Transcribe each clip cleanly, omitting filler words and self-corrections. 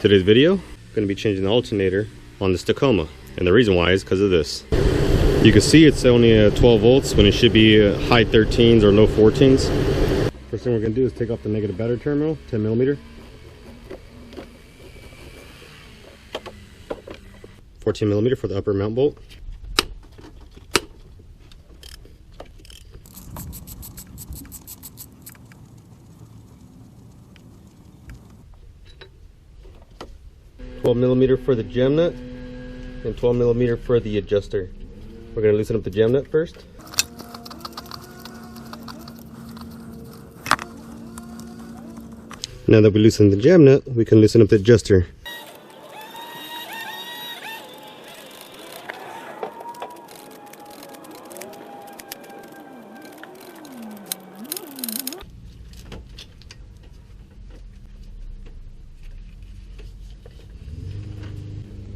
Today's video, I'm going to be changing the alternator on this Tacoma, and the reason why is because of this. You can see it's only 12 volts when it should be high 13s or low 14s. First thing we're going to do is take off the negative battery terminal, 10 millimeter. 14 millimeter for the upper mount bolt. $12mm for the gem nut and 12mm for the adjuster. We're going to loosen up the gem nut first. Now that we loosen the gem nut, we can loosen up the adjuster.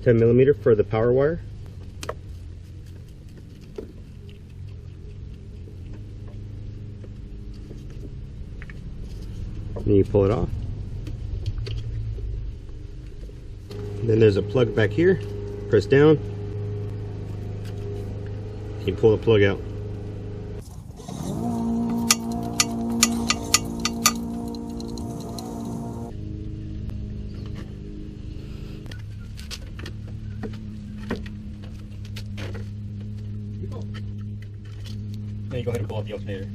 $10mm for the power wire. And you pull it off. And then there's a plug back here. Press down. You pull the plug out. Then you go ahead and pull out the alternator.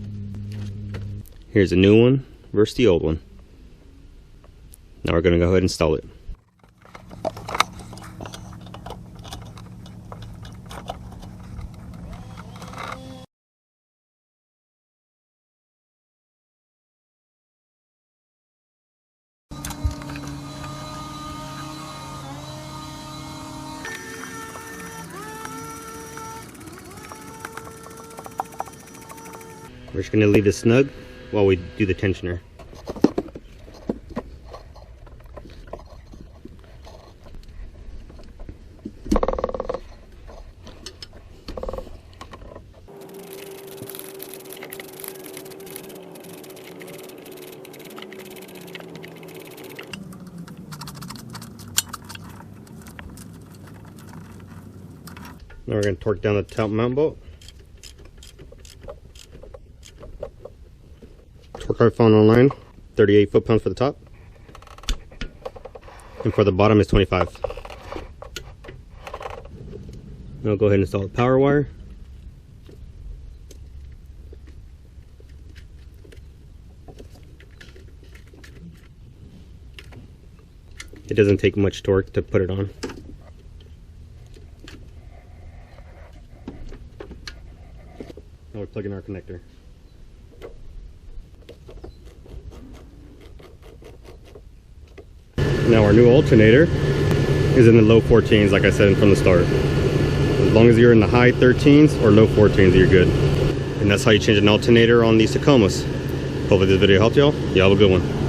Here's a new one versus the old one. Now we're going to go ahead and install it. We're just going to leave this snug while we do the tensioner. Now we're going to torque down the top mount bolt. Torque I found online, 38 foot-pounds for the top, and for the bottom is 25. Now I'll go ahead and install the power wire. It doesn't take much torque to put it on. Now we're plugging our connector. Now our new alternator is in the low 14s, like I said from the start. As long as you're in the high 13s or low 14s, you're good. And that's how you change an alternator on these Tacomas. Hopefully this video helped y'all. Y'all have a good one.